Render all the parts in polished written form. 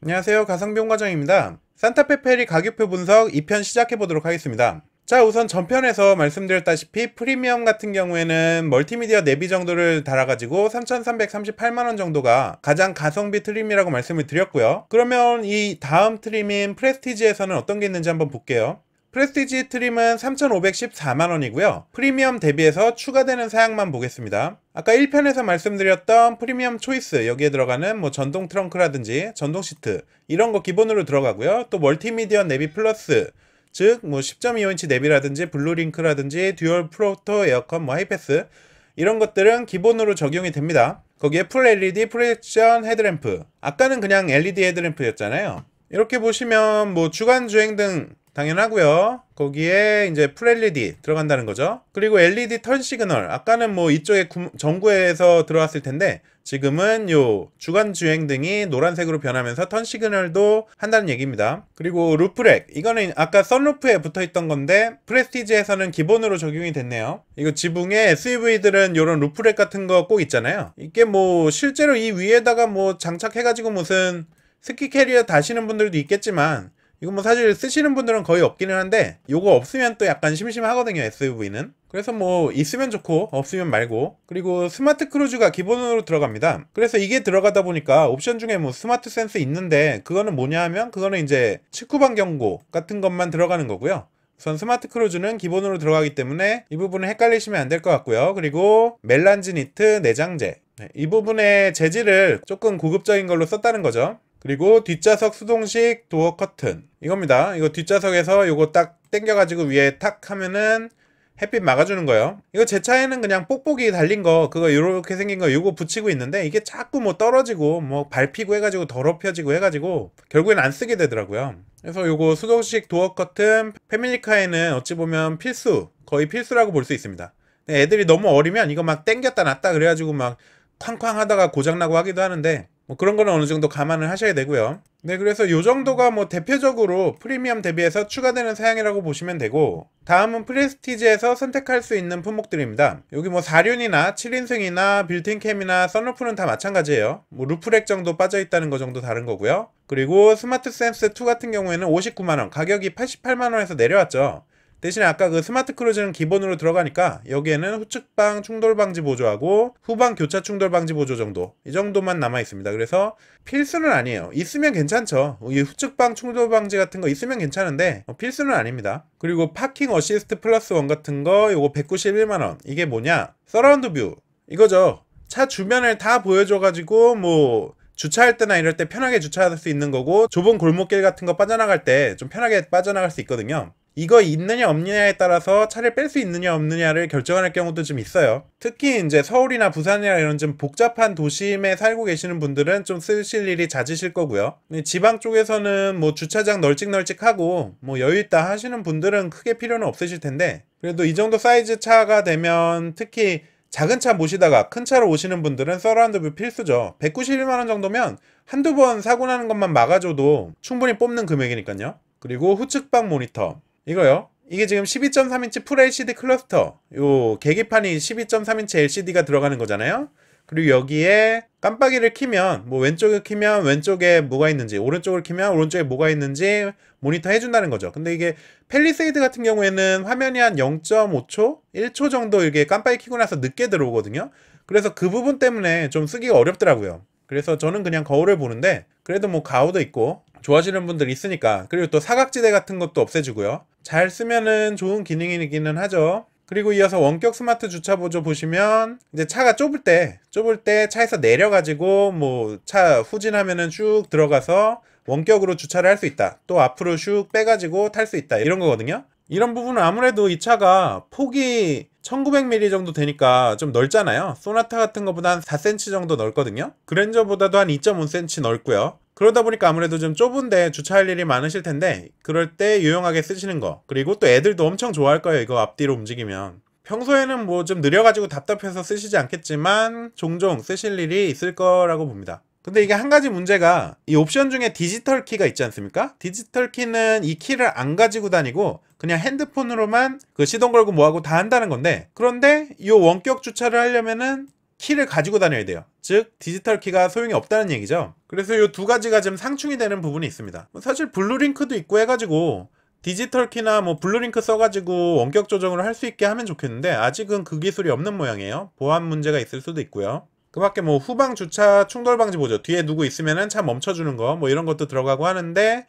안녕하세요. 가성비용 과정입니다. 산타페 페리 가격표 분석 2편 시작해보도록 하겠습니다. 자, 우선 전편에서 말씀드렸다시피 프리미엄 같은 경우에는 멀티미디어 내비 정도를 달아가지고 3,338만원 정도가 가장 가성비 트림이라고 말씀을 드렸고요. 그러면 이 다음 트림인 프레스티지에서는 어떤 게 있는지 한번 볼게요. 프레스티지 트림은 3,514만원이고요. 프리미엄 대비해서 추가되는 사양만 보겠습니다. 아까 1편에서 말씀드렸던 프리미엄 초이스, 여기에 들어가는 뭐 전동 트렁크라든지 전동 시트 이런 거 기본으로 들어가고요. 또 멀티미디어 내비 플러스, 즉 뭐 10.25인치 내비라든지 블루링크라든지 듀얼 프로토 에어컨, 뭐 하이패스 이런 것들은 기본으로 적용이 됩니다. 거기에 풀 LED 프로젝션 헤드램프, 아까는 그냥 LED 헤드램프였잖아요. 이렇게 보시면 뭐 주간 주행등 당연하고요. 거기에 이제 풀 LED 들어간다는 거죠. 그리고 LED 턴 시그널, 아까는 뭐 이쪽에 전구에서 들어왔을 텐데 지금은 요 주간 주행등이 노란색으로 변하면서 턴 시그널도 한다는 얘기입니다. 그리고 루프렉, 이거는 아까 선루프에 붙어있던 건데 프레스티지에서는 기본으로 적용이 됐네요. 이거 지붕에 SUV들은 요런 루프렉 같은 거 꼭 있잖아요. 이게 뭐 실제로 이 위에다가 뭐 장착해가지고 무슨 스키 캐리어 다시는 분들도 있겠지만 이거 뭐 사실 쓰시는 분들은 거의 없기는 한데 요거 없으면 또 약간 심심하거든요, SUV는. 그래서 뭐 있으면 좋고 없으면 말고. 그리고 스마트 크루즈가 기본으로 들어갑니다. 그래서 이게 들어가다 보니까 옵션 중에 뭐 스마트 센스 있는데 그거는 뭐냐 하면 그거는 이제 측후방 경고 같은 것만 들어가는 거고요. 우선 스마트 크루즈는 기본으로 들어가기 때문에 이 부분은 헷갈리시면 안 될 것 같고요. 그리고 멜란지 니트 내장재, 이 부분의 재질을 조금 고급적인 걸로 썼다는 거죠. 그리고 뒷좌석 수동식 도어 커튼 이겁니다. 이거 뒷좌석에서 요거 딱 당겨가지고 위에 탁 하면은 햇빛 막아주는 거예요. 이거 제 차에는 그냥 뽁뽁이 달린 거, 그거 요렇게 생긴 거 요거 붙이고 있는데 이게 자꾸 뭐 떨어지고 뭐 밟히고 해가지고 더럽혀지고 해가지고 결국엔 안 쓰게 되더라고요. 그래서 요거 수동식 도어 커튼 패밀리카에는 어찌 보면 필수, 거의 필수라고 볼 수 있습니다. 애들이 너무 어리면 이거 막 당겼다 놨다 그래가지고 막 쾅쾅 하다가 고장나고 하기도 하는데 뭐 그런 거는 어느 정도 감안을 하셔야 되고요. 네, 그래서 요 정도가 뭐 대표적으로 프리미엄 대비해서 추가되는 사양이라고 보시면 되고, 다음은 프레스티지에서 선택할 수 있는 품목들입니다. 여기 뭐 4륜이나 7인승이나 빌트인 캠이나 썬루프는 다 마찬가지예요. 뭐 루프렉 정도 빠져있다는 거 정도 다른 거고요. 그리고 스마트 센스 2 같은 경우에는 59만원, 가격이 88만원에서 내려왔죠. 대신에 아까 그 스마트 크루즈는 기본으로 들어가니까 여기에는 후측방 충돌 방지 보조하고 후방 교차 충돌 방지 보조 정도, 이 정도만 남아 있습니다. 그래서 필수는 아니에요. 있으면 괜찮죠. 이 후측방 충돌 방지 같은 거 있으면 괜찮은데 필수는 아닙니다. 그리고 파킹 어시스트 플러스 원 같은 거 요거 191만원. 이게 뭐냐, 서라운드 뷰 이거죠. 차 주변을 다 보여줘가지고 뭐 주차할 때나 이럴 때 편하게 주차할 수 있는 거고, 좁은 골목길 같은 거 빠져나갈 때 좀 편하게 빠져나갈 수 있거든요. 이거 있느냐 없느냐에 따라서 차를 뺄 수 있느냐 없느냐를 결정할 경우도 좀 있어요. 특히 이제 서울이나 부산이나 이런 좀 복잡한 도심에 살고 계시는 분들은 좀 쓰실 일이 잦으실 거고요. 지방 쪽에서는 뭐 주차장 널찍널찍하고 뭐 여유있다 하시는 분들은 크게 필요는 없으실 텐데, 그래도 이 정도 사이즈 차가 되면 특히 작은 차 모시다가 큰 차로 오시는 분들은 서라운드 뷰 필수죠. 191만원 정도면 한두 번 사고 나는 것만 막아줘도 충분히 뽑는 금액이니까요. 그리고 후측방 모니터 이거요. 이게 지금 12.3인치 풀 LCD 클러스터, 요 계기판이 12.3인치 LCD가 들어가는 거잖아요. 그리고 여기에 깜빡이를 켜면 뭐 왼쪽을 켜면 왼쪽에 뭐가 있는지, 오른쪽을 켜면 오른쪽에 뭐가 있는지 모니터 해준다는 거죠. 근데 이게 팰리세이드 같은 경우에는 화면이 한 0.5초? 1초 정도 이게 깜빡이 켜고 나서 늦게 들어오거든요. 그래서 그 부분 때문에 좀 쓰기가 어렵더라고요. 그래서 저는 그냥 거울을 보는데, 그래도 뭐 가오도 있고 좋아하시는 분들 있으니까. 그리고 또 사각지대 같은 것도 없애주고요. 잘 쓰면은 좋은 기능이기는 하죠. 그리고 이어서 원격 스마트 주차 보조 보시면 이제 차가 좁을 때 차에서 내려가지고 뭐 차 후진하면은 쭉 들어가서 원격으로 주차를 할 수 있다. 또 앞으로 슉 빼가지고 탈 수 있다. 이런 거거든요. 이런 부분은 아무래도 이 차가 폭이 1900mm 정도 되니까 좀 넓잖아요. 소나타 같은 것보다 한 4cm 정도 넓거든요. 그랜저보다도 한 2.5cm 넓고요. 그러다 보니까 아무래도 좀 좁은데 주차할 일이 많으실 텐데 그럴 때 유용하게 쓰시는 거. 그리고 또 애들도 엄청 좋아할 거예요, 이거 앞뒤로 움직이면. 평소에는 뭐 좀 느려가지고 답답해서 쓰시지 않겠지만 종종 쓰실 일이 있을 거라고 봅니다. 근데 이게 한 가지 문제가, 이 옵션 중에 디지털 키가 있지 않습니까? 디지털 키는 이 키를 안 가지고 다니고 그냥 핸드폰으로만 그 시동 걸고 뭐하고 다 한다는 건데, 그런데 이 원격 주차를 하려면은 키를 가지고 다녀야 돼요. 즉 디지털 키가 소용이 없다는 얘기죠. 그래서 이 두 가지가 좀 상충이 되는 부분이 있습니다. 사실 블루링크도 있고 해가지고 디지털 키나 뭐 블루링크 써가지고 원격 조정을 할 수 있게 하면 좋겠는데 아직은 그 기술이 없는 모양이에요. 보안 문제가 있을 수도 있고요. 그 밖에 뭐 후방 주차 충돌 방지 보조, 뒤에 누구 있으면은 차 멈춰주는 거 뭐 이런 것도 들어가고 하는데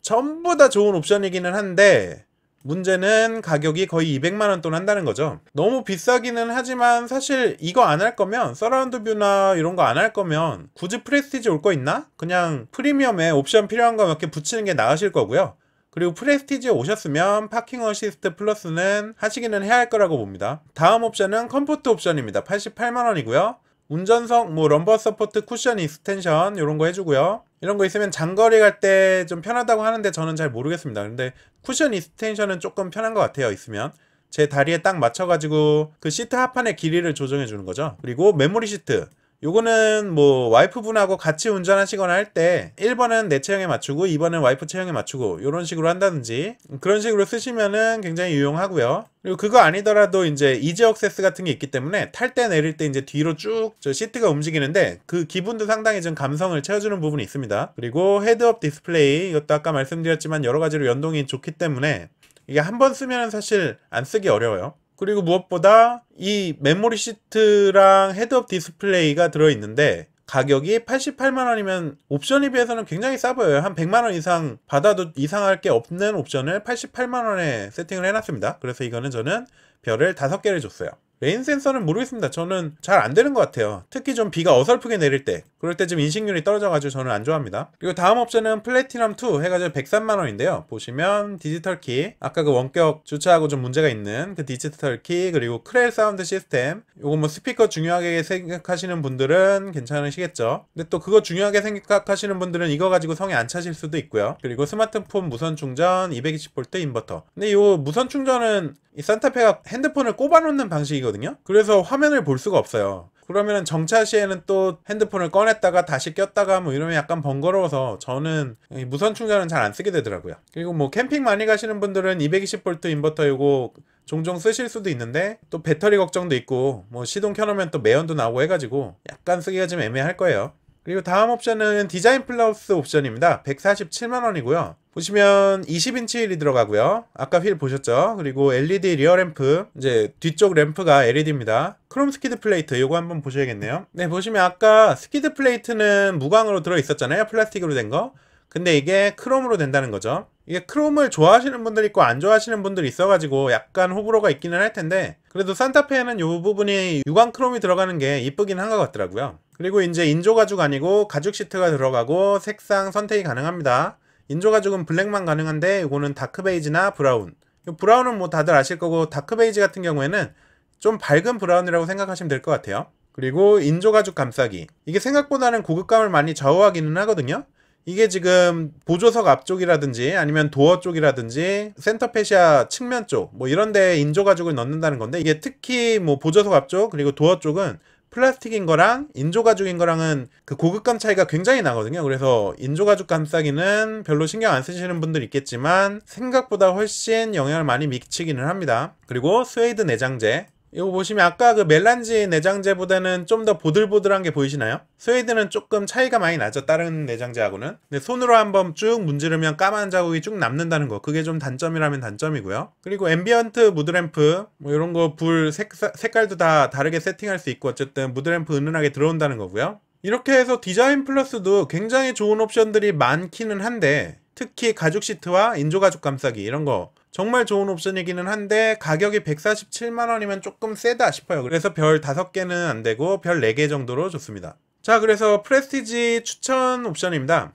전부 다 좋은 옵션이기는 한데 문제는 가격이 거의 200만원 돈 한다는 거죠. 너무 비싸기는 하지만 사실 이거 안 할 거면 서라운드 뷰나 이런 거 안 할 거면 굳이 프레스티지 올 거 있나? 그냥 프리미엄에 옵션 필요한 거 몇 개 붙이는 게 나으실 거고요. 그리고 프레스티지에 오셨으면 파킹 어시스트 플러스는 하시기는 해야 할 거라고 봅니다. 다음 옵션은 컴포트 옵션입니다. 88만원이고요. 운전석, 뭐 럼버 서포트, 쿠션 익스텐션 이런 거 해주고요. 이런 거 있으면 장거리 갈 때 좀 편하다고 하는데 저는 잘 모르겠습니다. 근데 쿠션 익스텐션은 조금 편한 것 같아요. 있으면 제 다리에 딱 맞춰가지고 그 시트 하판의 길이를 조정해 주는 거죠. 그리고 메모리 시트, 요거는 뭐 와이프분하고 같이 운전하시거나 할 때 1번은 내 체형에 맞추고 2번은 와이프 체형에 맞추고 이런 식으로 한다든지 그런 식으로 쓰시면은 굉장히 유용하고요. 그리고 그거 아니더라도 이제 이지 억세스 같은 게 있기 때문에 탈 때 내릴 때 이제 뒤로 쭉 저 시트가 움직이는데 그 기분도 상당히 좀 감성을 채워주는 부분이 있습니다. 그리고 헤드업 디스플레이, 이것도 아까 말씀드렸지만 여러 가지로 연동이 좋기 때문에 이게 한 번 쓰면 사실 안 쓰기 어려워요. 그리고 무엇보다 이 메모리 시트랑 헤드업 디스플레이가 들어있는데 가격이 88만원이면 옵션에 비해서는 굉장히 싸 보여요. 한 100만원 이상 받아도 이상할 게 없는 옵션을 88만원에 세팅을 해놨습니다. 그래서 이거는 저는 별을 5개를 줬어요. 레인 센서는 모르겠습니다. 저는 잘 안 되는 것 같아요. 특히 좀 비가 어설프게 내릴 때, 그럴 때 좀 인식률이 떨어져가지고 저는 안 좋아합니다. 그리고 다음 옵션은 플래티넘 2 해가지고 103만원인데요 보시면 디지털 키, 아까 그 원격 주차하고 좀 문제가 있는 그 디지털 키, 그리고 크렐 사운드 시스템, 요거 뭐 스피커 중요하게 생각하시는 분들은 괜찮으시겠죠. 근데 또 그거 중요하게 생각하시는 분들은 이거 가지고 성에 안 차실 수도 있고요. 그리고 스마트폰 무선 충전, 220V 인버터. 근데 요 무선 충전은 이 산타페가 핸드폰을 꼽아놓는 방식이거든요. 그래서 화면을 볼 수가 없어요. 그러면 정차 시에는 또 핸드폰을 꺼냈다가 다시 꼈다가 뭐 이러면 약간 번거로워서 저는 무선 충전은 잘 안 쓰게 되더라고요. 그리고 뭐 캠핑 많이 가시는 분들은 220V 인버터 이거 종종 쓰실 수도 있는데 또 배터리 걱정도 있고 뭐 시동 켜놓으면 또 매연도 나오고 해가지고 약간 쓰기가 좀 애매할 거예요. 그리고 다음 옵션은 디자인 플러스 옵션입니다. 147만원이고요. 보시면 20인치 휠이 들어가고요. 아까 휠 보셨죠? 그리고 LED 리어 램프, 이제 뒤쪽 램프가 LED입니다. 크롬 스키드 플레이트, 요거 한번 보셔야겠네요. 네, 보시면 아까 스키드 플레이트는 무광으로 들어있었잖아요. 플라스틱으로 된 거. 근데 이게 크롬으로 된다는 거죠. 이게 크롬을 좋아하시는 분들 있고 안 좋아하시는 분들이 있어가지고 약간 호불호가 있기는 할 텐데 그래도 산타페에는 요 부분이 유광 크롬이 들어가는 게 이쁘긴 한 것 같더라고요. 그리고 이제 인조 가죽 아니고 가죽 시트가 들어가고 색상 선택이 가능합니다. 인조 가죽은 블랙만 가능한데 이거는 다크 베이지나 브라운. 브라운은 뭐 다들 아실 거고 다크 베이지 같은 경우에는 좀 밝은 브라운이라고 생각하시면 될 것 같아요. 그리고 인조 가죽 감싸기. 이게 생각보다는 고급감을 많이 좌우하기는 하거든요. 이게 지금 보조석 앞쪽이라든지 아니면 도어 쪽이라든지 센터 페시아 측면 쪽 뭐 이런 데 인조 가죽을 넣는다는 건데 이게 특히 뭐 보조석 앞쪽 그리고 도어 쪽은 플라스틱인 거랑 인조 가죽인 거랑은 그 고급감 차이가 굉장히 나거든요. 그래서 인조 가죽 감싸기는 별로 신경 안 쓰시는 분들 있겠지만 생각보다 훨씬 영향을 많이 미치기는 합니다. 그리고 스웨이드 내장재, 이거 보시면 아까 그 멜란지 내장재보다는 좀 더 보들보들한 게 보이시나요? 스웨이드는 조금 차이가 많이 나죠, 다른 내장재하고는. 근데 손으로 한번 쭉 문지르면 까만 자국이 쭉 남는다는 거, 그게 좀 단점이라면 단점이고요. 그리고 앰비언트 무드램프 뭐 이런 거 불 색깔도 다 다르게 세팅할 수 있고 어쨌든 무드램프 은은하게 들어온다는 거고요. 이렇게 해서 디자인 플러스도 굉장히 좋은 옵션들이 많기는 한데 특히 가죽 시트와 인조 가죽 감싸기 이런 거 정말 좋은 옵션이기는 한데 가격이 147만원이면 조금 세다 싶어요. 그래서 별 5개는 안 되고 별 4개 정도로 좋습니다. 자, 그래서 프레스티지 추천 옵션입니다.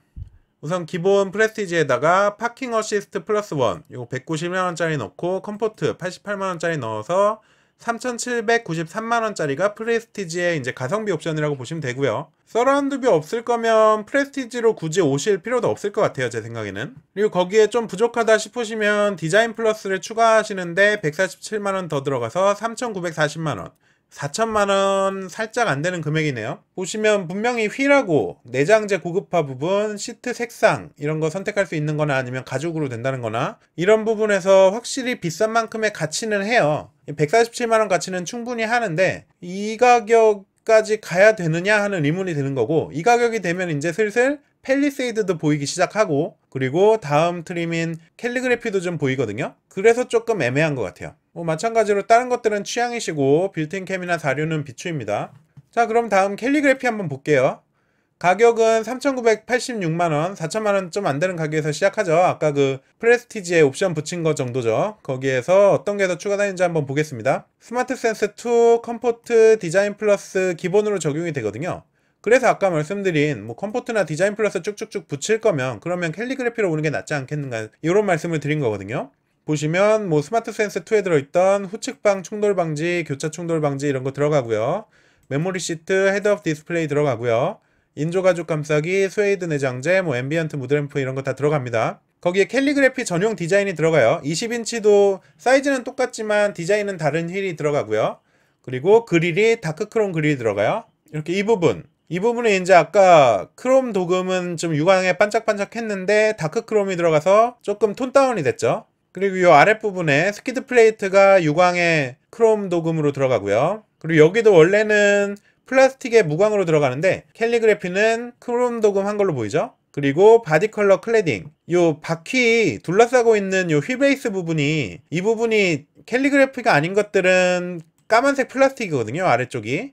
우선 기본 프레스티지에다가 파킹 어시스트 플러스 1 이거 190만원짜리 넣고 컴포트 88만원짜리 넣어서 3,793만원짜리가 프레스티지의 이제 가성비 옵션이라고 보시면 되고요. 서라운드 뷰 없을 거면 프레스티지로 굳이 오실 필요도 없을 것 같아요, 제 생각에는. 그리고 거기에 좀 부족하다 싶으시면 디자인 플러스를 추가하시는데 147만원 더 들어가서 3,940만원, 4천만원 살짝 안 되는 금액이네요. 보시면 분명히 휠하고 내장재 고급화 부분, 시트 색상 이런 거 선택할 수 있는 거나 아니면 가죽으로 된다는 거나 이런 부분에서 확실히 비싼 만큼의 가치는 해요. 147만원 가치는 충분히 하는데 이 가격 가격까지 가야 되느냐 하는 의문이 드는 거고, 이 가격이 되면 이제 슬슬 팰리세이드도 보이기 시작하고, 그리고 다음 트림인 캘리그래피도 좀 보이거든요. 그래서 조금 애매한 것 같아요. 뭐 마찬가지로 다른 것들은 취향이시고 빌트인 캠이나 사륜은 비추입니다. 자, 그럼 다음 캘리그래피 한번 볼게요. 가격은 3,986만원, 4천만원 좀 안되는 가격에서 시작하죠. 아까 그 프레스티지에 옵션 붙인 거 정도죠. 거기에서 어떤 게 더 추가되는지 한번 보겠습니다. 스마트 센스 2, 컴포트, 디자인 플러스 기본으로 적용이 되거든요. 그래서 아까 말씀드린 뭐 컴포트나 디자인 플러스 쭉쭉쭉 붙일 거면 그러면 캘리그래피로 오는 게 낫지 않겠는가, 이런 말씀을 드린 거거든요. 보시면 뭐 스마트 센스 2에 들어있던 후측방 충돌 방지, 교차 충돌 방지 이런 거 들어가고요. 메모리 시트, 헤드업 디스플레이 들어가고요. 인조 가죽 감싸기, 스웨이드 내장재, 뭐 앰비언트 무드램프 이런 거 다 들어갑니다. 거기에 캘리그래피 전용 디자인이 들어가요. 20인치도 사이즈는 똑같지만 디자인은 다른 휠이 들어가고요. 그리고 그릴이 다크크롬 그릴이 들어가요. 이렇게 이 부분에 이제 아까 크롬 도금은 좀 유광에 반짝반짝 했는데 다크크롬이 들어가서 조금 톤 다운이 됐죠. 그리고 이 아랫부분에 스키드 플레이트가 유광의 크롬 도금으로 들어가고요. 그리고 여기도 원래는 플라스틱의 무광으로 들어가는데 캘리그래피는 크롬 도금 한 걸로 보이죠. 그리고 바디 컬러 클래딩, 요 바퀴 둘러싸고 있는 요 휠베이스 부분이, 이 부분이 캘리그래피가 아닌 것들은 까만색 플라스틱이거든요. 아래쪽이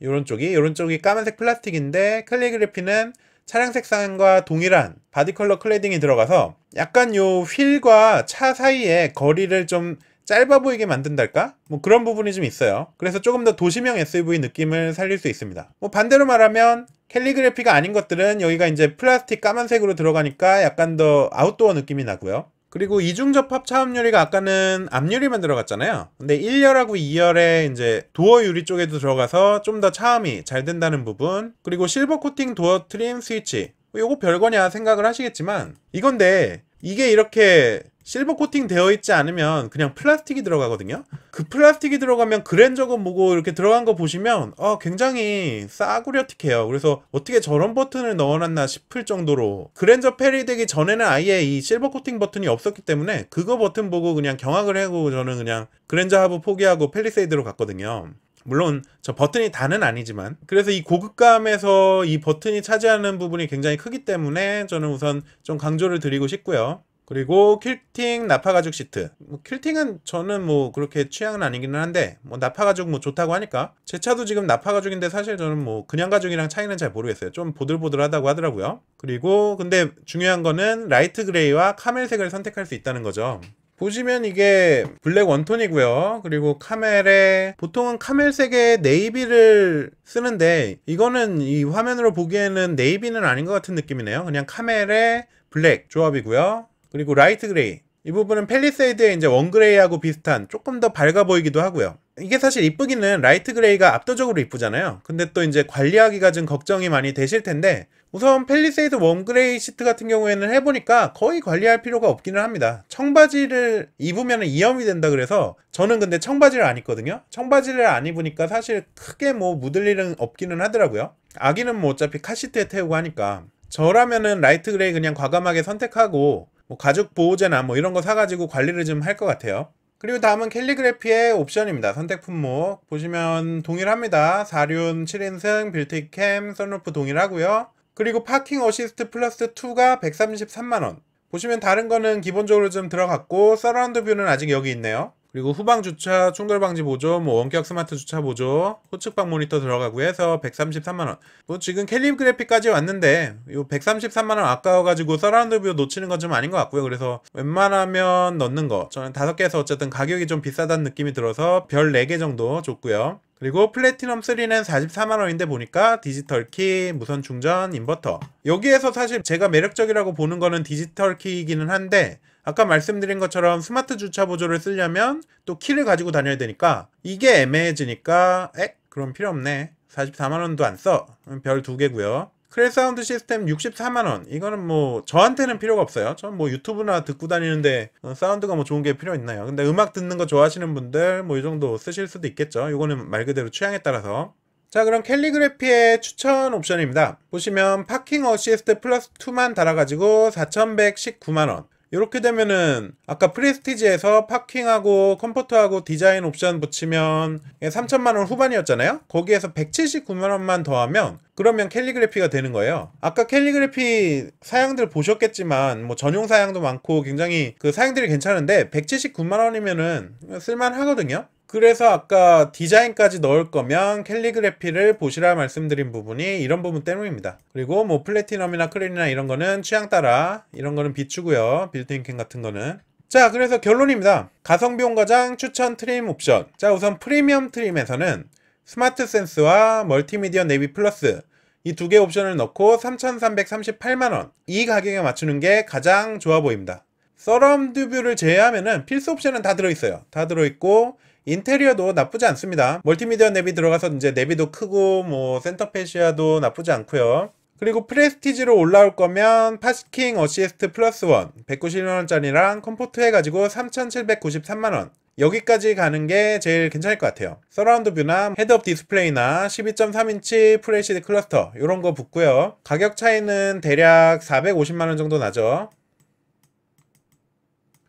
요런 쪽이 까만색 플라스틱인데 캘리그래피는 차량 색상과 동일한 바디 컬러 클래딩이 들어가서 약간 요 휠과 차 사이에 거리를 좀 짧아 보이게 만든달까? 뭐 그런 부분이 좀 있어요. 그래서 조금 더 도시명 SUV 느낌을 살릴 수 있습니다. 뭐 반대로 말하면 캘리그래피가 아닌 것들은 여기가 이제 플라스틱 까만색으로 들어가니까 약간 더 아웃도어 느낌이 나고요. 그리고 이중접합 차음유리가 아까는 앞유리만 들어갔잖아요. 근데 1열하고 2열에 이제 도어 유리 쪽에도 들어가서 좀 더 차음이 잘 된다는 부분, 그리고 실버 코팅 도어 트림 스위치, 요거 별거냐 생각을 하시겠지만 이건데, 이게 이렇게 실버 코팅 되어 있지 않으면 그냥 플라스틱이 들어가거든요. 그 플라스틱이 들어가면 그랜저건 뭐고 이렇게 들어간 거 보시면 굉장히 싸구려틱해요. 그래서 어떻게 저런 버튼을 넣어놨나 싶을 정도로, 그랜저 페리 되기 전에는 아예 이 실버 코팅 버튼이 없었기 때문에 그거 버튼 보고 그냥 경악을 하고 저는 그냥 그랜저 하부 포기하고 팰리세이드로 갔거든요. 물론 저 버튼이 다는 아니지만, 그래서 이 고급감에서 이 버튼이 차지하는 부분이 굉장히 크기 때문에 저는 우선 좀 강조를 드리고 싶고요. 그리고 퀼팅 나파가죽 시트, 뭐 퀼팅은 저는 뭐 그렇게 취향은 아니기는 한데 뭐 나파가죽 뭐 좋다고 하니까, 제 차도 지금 나파가죽인데 사실 저는 뭐 그냥 가죽이랑 차이는 잘 모르겠어요. 좀 보들보들하다고 하더라고요. 그리고 근데 중요한 거는 라이트 그레이와 카멜색을 선택할 수 있다는 거죠. 보시면 이게 블랙 원톤이고요. 그리고 카멜에 보통은 카멜색의 네이비를 쓰는데 이거는 이 화면으로 보기에는 네이비는 아닌 것 같은 느낌이네요. 그냥 카멜에 블랙 조합이고요. 그리고 라이트 그레이, 이 부분은 팰리세이드의 이제 원그레이하고 비슷한 조금 더 밝아 보이기도 하고요. 이게 사실 이쁘기는 라이트 그레이가 압도적으로 이쁘잖아요. 근데 또 이제 관리하기가 좀 걱정이 많이 되실 텐데, 우선 팰리세이드 원그레이 시트 같은 경우에는 해보니까 거의 관리할 필요가 없기는 합니다. 청바지를 입으면 이염이 된다 그래서 저는 근데 청바지를 안 입거든요. 청바지를 안 입으니까 사실 크게 뭐 묻을 일은 없기는 하더라고요. 아기는 뭐 어차피 카시트에 태우고 하니까. 저라면은 라이트 그레이 그냥 과감하게 선택하고 뭐 가죽 보호제나 뭐 이런 거 사가지고 관리를 좀 할 것 같아요. 그리고 다음은 캘리그래피의 옵션입니다. 선택 품목 보시면 동일합니다. 4륜 7인승 빌트인 캠 선루프 동일하고요. 그리고 파킹 어시스트 플러스 2가 133만원. 보시면 다른 거는 기본적으로 좀 들어갔고 서라운드 뷰는 아직 여기 있네요. 그리고 후방 주차 충돌 방지 보조, 뭐 원격 스마트 주차 보조, 후측방 모니터 들어가고 해서 133만원. 뭐 지금 캘리그래피까지 왔는데 요 133만원 아까워가지고 서라운드 뷰 놓치는 건 좀 아닌 것 같고요. 그래서 웬만하면 넣는 거, 저는 5개에서 어쨌든 가격이 좀 비싸다는 느낌이 들어서 별 4개 정도 줬고요. 그리고 플래티넘 3는 44만원인데 보니까 디지털 키, 무선 충전, 인버터. 여기에서 사실 제가 매력적이라고 보는 거는 디지털 키이기는 한데, 아까 말씀드린 것처럼 스마트 주차 보조를 쓰려면 또 키를 가지고 다녀야 되니까 이게 애매해지니까 그럼 필요 없네. 44만원도 안 써. 별 2개고요. 크레 사운드 시스템 64만원. 이거는 뭐 저한테는 필요가 없어요. 전 뭐 유튜브나 듣고 다니는데 사운드가 뭐 좋은 게 필요 있나요? 근데 음악 듣는 거 좋아하시는 분들 뭐 이 정도 쓰실 수도 있겠죠. 이거는 말 그대로 취향에 따라서. 자, 그럼 캘리그래피의 추천 옵션입니다. 보시면 파킹 어시스트 플러스 2만 달아가지고 4,119만원. 이렇게 되면은 아까 프레스티지에서 파킹하고 컴포트하고 디자인 옵션 붙이면 3천만원 후반이었잖아요. 거기에서 179만원만 더하면 그러면 캘리그래피가 되는 거예요. 아까 캘리그래피 사양들 보셨겠지만 뭐 전용 사양도 많고 굉장히 그 사양들이 괜찮은데 179만원이면은 쓸만하거든요. 그래서 아까 디자인까지 넣을 거면 캘리그래피를 보시라 말씀드린 부분이 이런 부분 때문입니다. 그리고 뭐 플래티넘이나 클린이나 이런 거는 취향 따라, 이런 거는 비추고요. 빌트인 캠 같은 거는. 자, 그래서 결론입니다. 가성비용 가장 추천 트림 옵션. 자, 우선 프리미엄 트림에서는 스마트 센스와 멀티미디어 내비 플러스 이 두 개 옵션을 넣고 3,338만원, 이 가격에 맞추는 게 가장 좋아 보입니다. 서라운드 뷰를 제외하면은 필수 옵션은 다 들어있어요. 다 들어있고 인테리어도 나쁘지 않습니다. 멀티미디어 내비 들어가서 이제 내비도 크고 뭐 센터페시아도 나쁘지 않고요. 그리고 프레스티지로 올라올 거면 파스킹 어시스트 플러스 원 191만원짜리랑 컴포트 해가지고 3,793만원, 여기까지 가는 게 제일 괜찮을 것 같아요. 서라운드 뷰나 헤드업 디스플레이나 12.3인치 FHD 클러스터 이런 거 붙고요. 가격 차이는 대략 450만원 정도 나죠.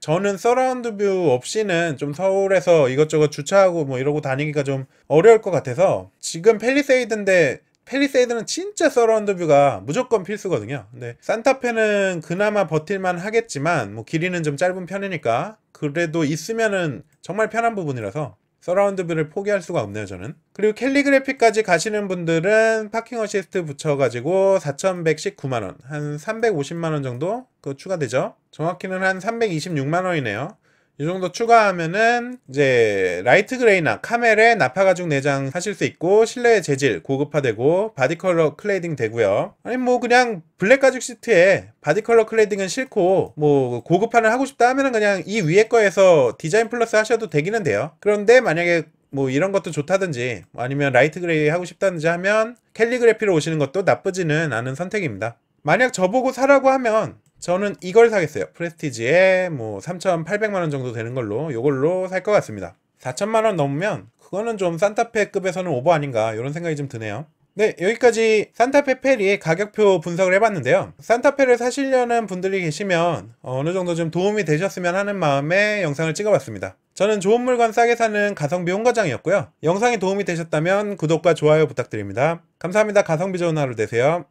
저는 서라운드 뷰 없이는 좀 서울에서 이것저것 주차하고 뭐 이러고 다니기가 좀 어려울 것 같아서, 지금 팰리세이드인데 팰리세이드는 진짜 서라운드 뷰가 무조건 필수거든요. 근데 산타페는 그나마 버틸만 하겠지만 뭐 길이는 좀 짧은 편이니까 그래도 있으면은 정말 편한 부분이라서 서라운드 뷰를 포기할 수가 없네요, 저는. 그리고 캘리그래피까지 가시는 분들은 파킹 어시스트 붙여가지고 4,119만원, 한 350만원 정도 그 추가되죠. 정확히는 한 326만원이네요. 이 정도 추가하면은 이제 라이트 그레이나 카멜에 나파 가죽 내장 하실 수 있고, 실내 재질 고급화되고 바디 컬러 클레이딩 되고요. 아니 뭐 그냥 블랙 가죽 시트에 바디 컬러 클레이딩은 싫고 뭐 고급화를 하고 싶다 하면은 그냥 이 위에 거에서 디자인 플러스 하셔도 되기는 돼요. 그런데 만약에 뭐 이런 것도 좋다든지 아니면 라이트 그레이 하고 싶다든지 하면 캘리그래피로 오시는 것도 나쁘지는 않은 선택입니다. 만약 저보고 사라고 하면 저는 이걸 사겠어요. 프레스티지에 뭐 3,800만원 정도 되는 걸로 요걸로 살 것 같습니다. 4천만원 넘으면 그거는 좀 산타페급에서는 오버 아닌가 이런 생각이 좀 드네요. 네, 여기까지 산타페 페리 가격표 분석을 해봤는데요. 산타페를 사시려는 분들이 계시면 어느 정도 좀 도움이 되셨으면 하는 마음에 영상을 찍어봤습니다. 저는 좋은 물건 싸게 사는 가성비 홍과장이었고요. 영상이 도움이 되셨다면 구독과 좋아요 부탁드립니다. 감사합니다. 가성비 좋은 하루 되세요.